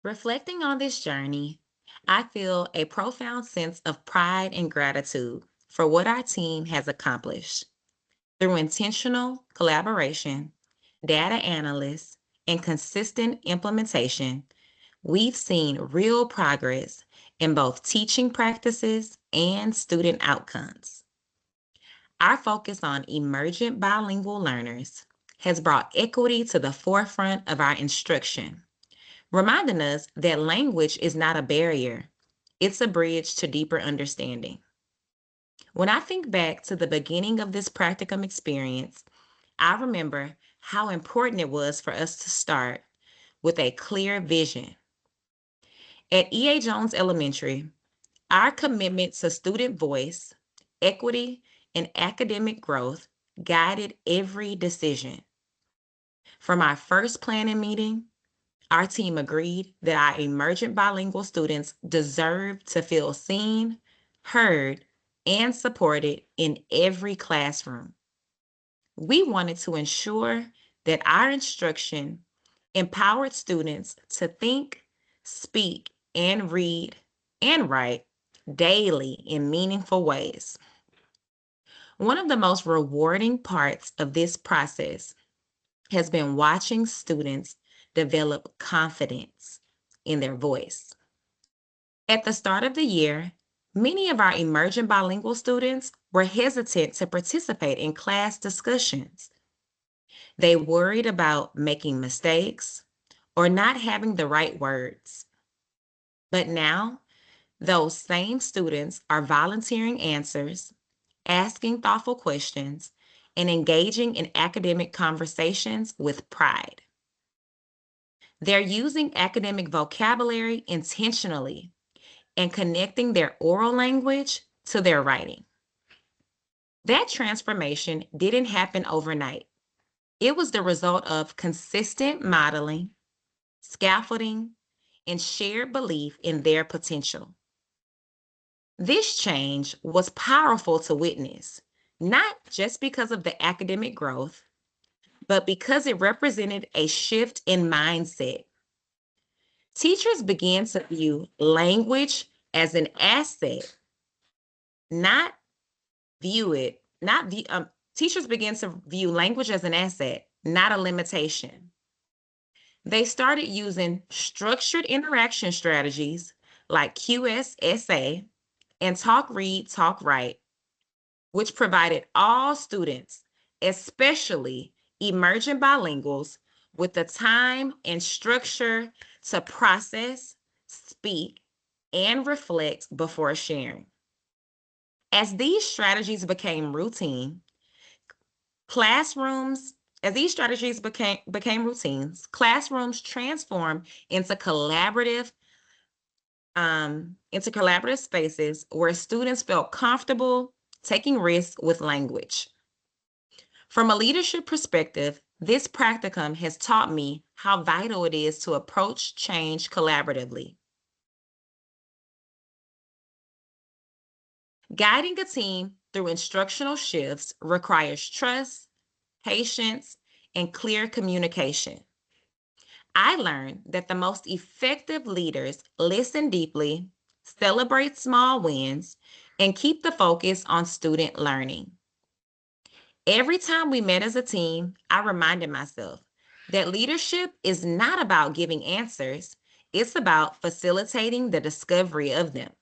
Reflecting on this journey, I feel a profound sense of pride and gratitude for what our team has accomplished. Through intentional collaboration, data analysts, and consistent implementation, we've seen real progress in both teaching practices and student outcomes. Our focus on emergent bilingual learners has brought equity to the forefront of our instruction, reminding us that language is not a barrier, it's a bridge to deeper understanding. When I think back to the beginning of this practicum experience, I remember how important it was for us to start with a clear vision. At E.A. Jones Elementary, our commitment to student voice, equity, and academic growth guided every decision. From our first planning meeting, our team agreed that our emergent bilingual students deserve to feel seen, heard, and supported in every classroom. We wanted to ensure that our instruction empowered students to think, speak, and read and write daily in meaningful ways. One of the most rewarding parts of this process has been watching students develop confidence in their voice. At the start of the year, many of our emerging bilingual students were hesitant to participate in class discussions. They worried about making mistakes or not having the right words. But now, those same students are volunteering answers, asking thoughtful questions, and engaging in academic conversations with pride. They're using academic vocabulary intentionally and connecting their oral language to their writing. That transformation didn't happen overnight. It was the result of consistent modeling, scaffolding, and shared belief in their potential. This change was powerful to witness, not just because of the academic growth, but because it represented a shift in mindset. Teachers began to view language as an asset, not view it, not view, teachers began to view language as an asset, not a limitation. They started using structured interaction strategies like QSSA and Talk Read, Talk Write, which provided all students, especially emerging bilinguals, with the time and structure to process, speak, and reflect before sharing. As these strategies became routine, classrooms, as these strategies became routines, classrooms transformed into collaborative spaces where students felt comfortable taking risks with language. From a leadership perspective, this practicum has taught me how vital it is to approach change collaboratively. Guiding a team through instructional shifts requires trust, patience, and clear communication. I learned that the most effective leaders listen deeply, celebrate small wins, and keep the focus on student learning. Every time we met as a team, I reminded myself that leadership is not about giving answers, it's about facilitating the discovery of them.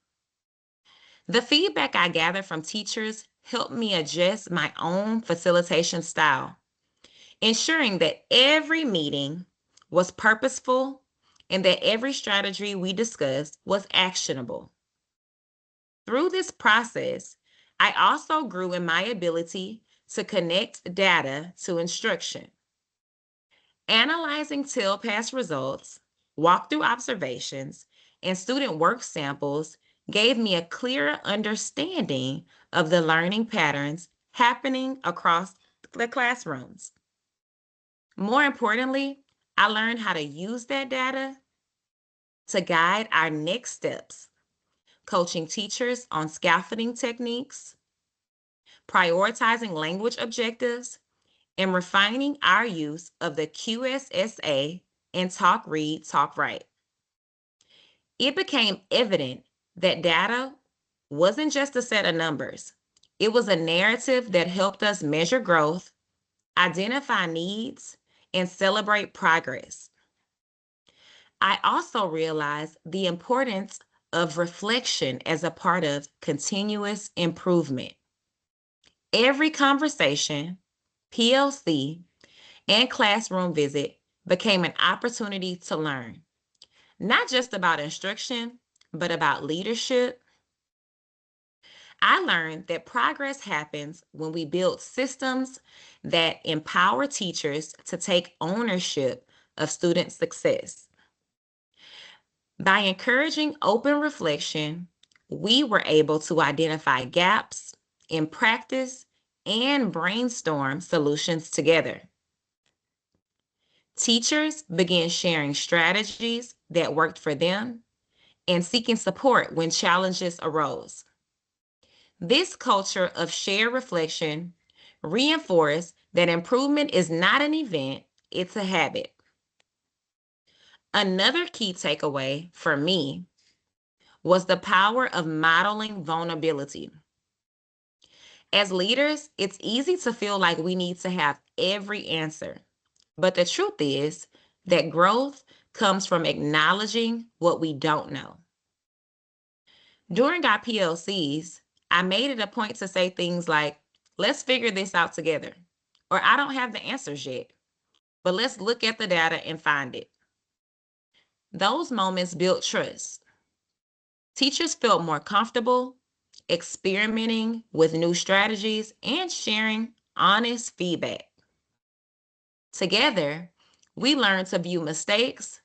The feedback I gathered from teachers helped me adjust my own facilitation style, ensuring that every meeting was purposeful and that every strategy we discussed was actionable. Through this process, I also grew in my ability to connect data to instruction. Analyzing TIL-Pass results, walkthrough observations, and student work samples gave me a clearer understanding of the learning patterns happening across the classrooms. More importantly, I learned how to use that data to guide our next steps, coaching teachers on scaffolding techniques, prioritizing language objectives, and refining our use of the QSSA and Talk Read, Talk Write. It became evident that data wasn't just a set of numbers. It was a narrative that helped us measure growth, identify needs, and celebrate progress. I also realized the importance of reflection as a part of continuous improvement. Every conversation, PLC, and classroom visit became an opportunity to learn, not just about instruction, but about leadership. I learned that progress happens when we build systems that empower teachers to take ownership of student success. By encouraging open reflection, we were able to identify gaps in practice and brainstorm solutions together. Teachers began sharing strategies that worked for them and seeking support when challenges arose. This culture of shared reflection reinforced that improvement is not an event, it's a habit. Another key takeaway for me was the power of modeling vulnerability. As leaders, it's easy to feel like we need to have every answer. But the truth is that growth comes from acknowledging what we don't know. During our PLCs, I made it a point to say things like, let's figure this out together. Or I don't have the answers yet, but let's look at the data and find it. Those moments built trust. Teachers felt more comfortable experimenting with new strategies and sharing honest feedback. Together, we learned to view mistakes.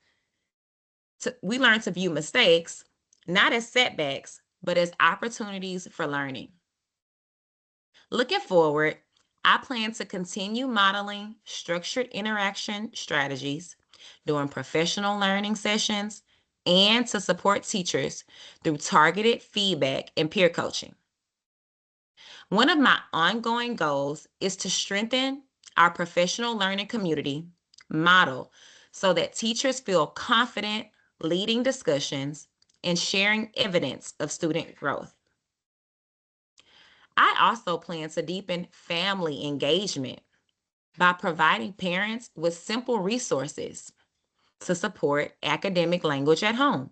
We learned to view mistakes not as setbacks, but as opportunities for learning. Looking forward, I plan to continue modeling structured interaction strategies during professional learning sessions and to support teachers through targeted feedback and peer coaching. One of my ongoing goals is to strengthen our professional learning community model so that teachers feel confident leading discussions and sharing evidence of student growth. I also plan to deepen family engagement by providing parents with simple resources to support academic language at home.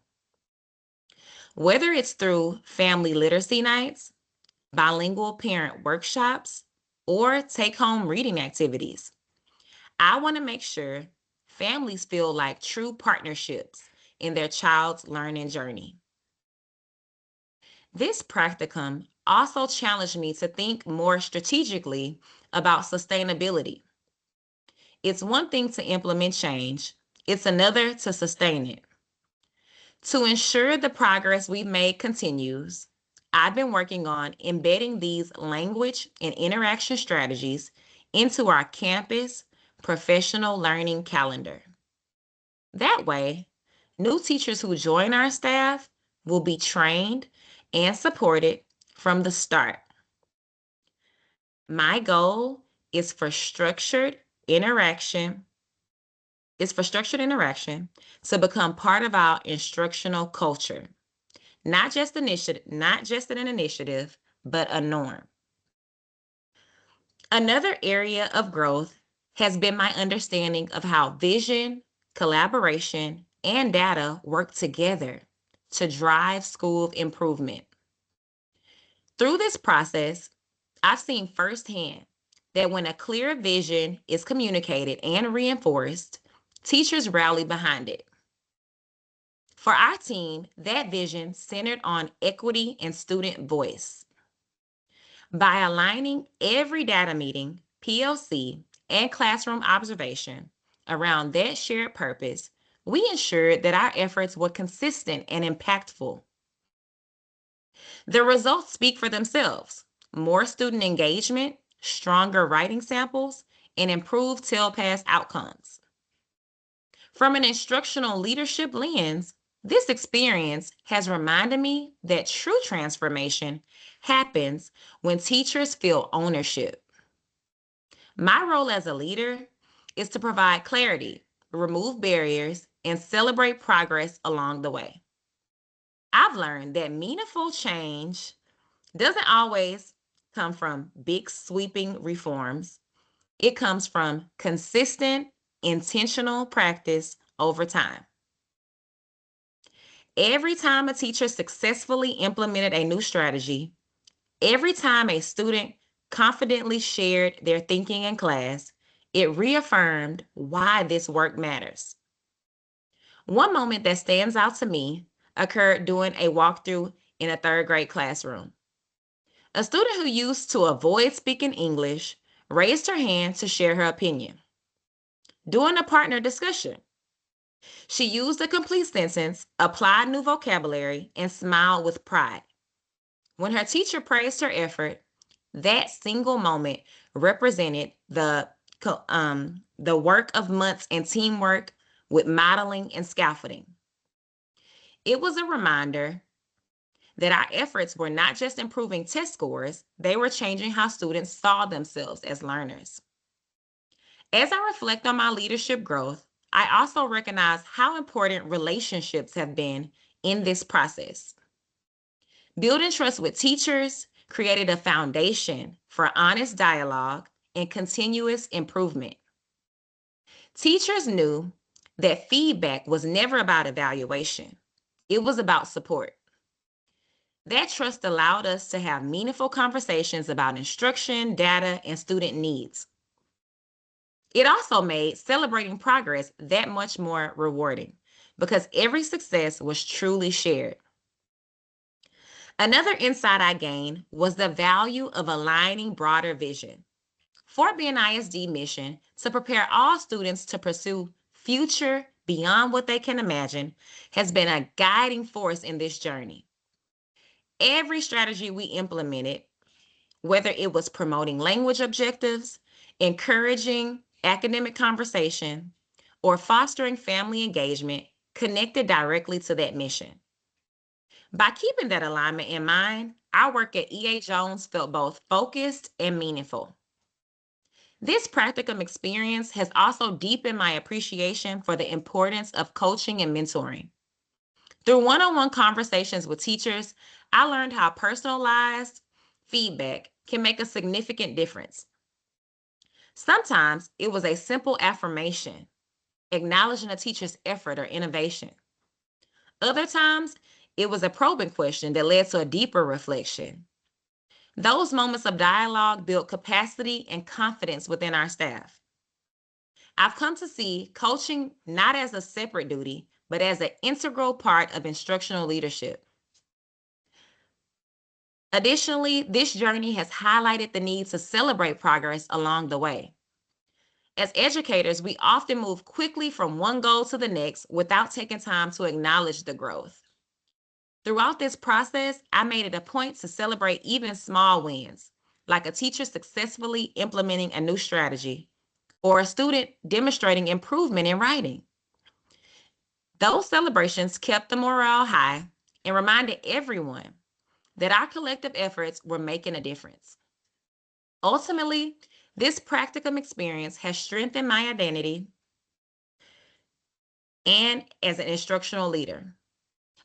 Whether it's through family literacy nights, bilingual parent workshops, or take home reading activities, I want to make sure families feel like true partnerships in their child's learning journey. This practicum also challenged me to think more strategically about sustainability. It's one thing to implement change, it's another to sustain it. To ensure the progress we've made continues, I've been working on embedding these language and interaction strategies into our campus professional learning calendar. That way, new teachers who join our staff will be trained and supported from the start. My goal is for structured interaction to become part of our instructional culture. Not just an initiative, but a norm. Another area of growth has been my understanding of how vision, collaboration, and data work together to drive school improvement. Through this process, I've seen firsthand that when a clear vision is communicated and reinforced, teachers rally behind it. For our team, that vision centered on equity and student voice. By aligning every data meeting, PLC, and classroom observation around that shared purpose, we ensured that our efforts were consistent and impactful. The results speak for themselves. More student engagement, stronger writing samples, and improved TEL-PASS outcomes. From an instructional leadership lens, this experience has reminded me that true transformation happens when teachers feel ownership. My role as a leader is to provide clarity, remove barriers, and celebrate progress along the way. I've learned that meaningful change doesn't always come from big sweeping reforms. It comes from consistent, intentional practice over time. Every time a teacher successfully implemented a new strategy, every time a student confidently shared their thinking in class, it reaffirmed why this work matters. One moment that stands out to me occurred during a walkthrough in a third grade classroom. A student who used to avoid speaking English raised her hand to share her opinion. During a partner discussion, she used a complete sentence, applied new vocabulary, and smiled with pride. When her teacher praised her effort, that single moment represented the work of months and teamwork with modeling and scaffolding. It was a reminder that our efforts were not just improving test scores, they were changing how students saw themselves as learners. As I reflect on my leadership growth, I also recognize how important relationships have been in this process. Building trust with teachers created a foundation for honest dialogue and continuous improvement. Teachers knew that feedback was never about evaluation, it was about support. That trust allowed us to have meaningful conversations about instruction, data, and student needs. It also made celebrating progress that much more rewarding because every success was truly shared. Another insight I gained was the value of aligning broader vision. Fort Bend ISD mission to prepare all students to pursue future beyond what they can imagine has been a guiding force in this journey. Every strategy we implemented, whether it was promoting language objectives, encouraging academic conversation, or fostering family engagement, connected directly to that mission. By keeping that alignment in mind, our work at EA Jones felt both focused and meaningful. This practicum experience has also deepened my appreciation for the importance of coaching and mentoring. Through one-on-one conversations with teachers, I learned how personalized feedback can make a significant difference. Sometimes it was a simple affirmation, acknowledging a teacher's effort or innovation. Other times, it was a probing question that led to a deeper reflection. Those moments of dialogue build capacity and confidence within our staff. I've come to see coaching not as a separate duty, but as an integral part of instructional leadership. Additionally, this journey has highlighted the need to celebrate progress along the way. As educators, we often move quickly from one goal to the next without taking time to acknowledge the growth. Throughout this process, I made it a point to celebrate even small wins, like a teacher successfully implementing a new strategy or a student demonstrating improvement in writing. Those celebrations kept the morale high and reminded everyone that our collective efforts were making a difference. Ultimately, this practicum experience has strengthened my identity and as an instructional leader.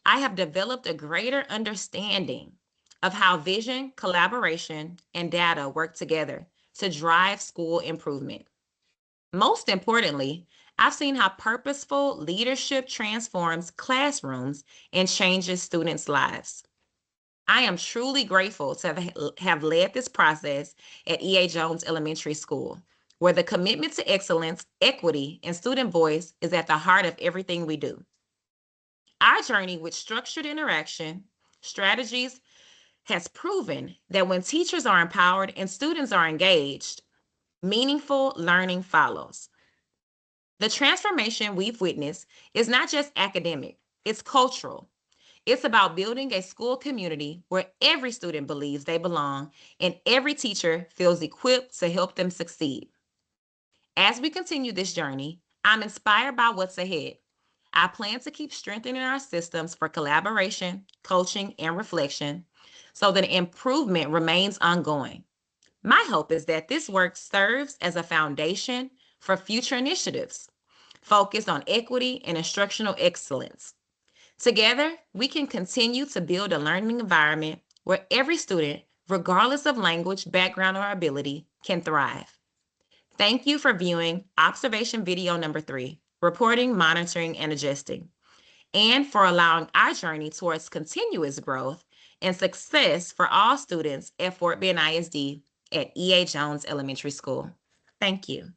I have developed a greater understanding of how vision, collaboration, and data work together to drive school improvement. Most importantly, I've seen how purposeful leadership transforms classrooms and changes students' lives. I am truly grateful to have led this process at EA Jones Elementary School, where the commitment to excellence, equity, and student voice is at the heart of everything we do. Our journey with structured interaction strategies has proven that when teachers are empowered and students are engaged, meaningful learning follows. The transformation we've witnessed is not just academic, it's cultural. It's about building a school community where every student believes they belong and every teacher feels equipped to help them succeed. As we continue this journey, I'm inspired by what's ahead. I plan to keep strengthening our systems for collaboration, coaching, and reflection so that improvement remains ongoing. My hope is that this work serves as a foundation for future initiatives focused on equity and instructional excellence. Together, we can continue to build a learning environment where every student, regardless of language, background, or ability, can thrive. Thank you for viewing observation video number 3, reporting, monitoring, and adjusting, and for allowing our journey towards continuous growth and success for all students at Fort Bend ISD at E.A. Jones Elementary School. Thank you.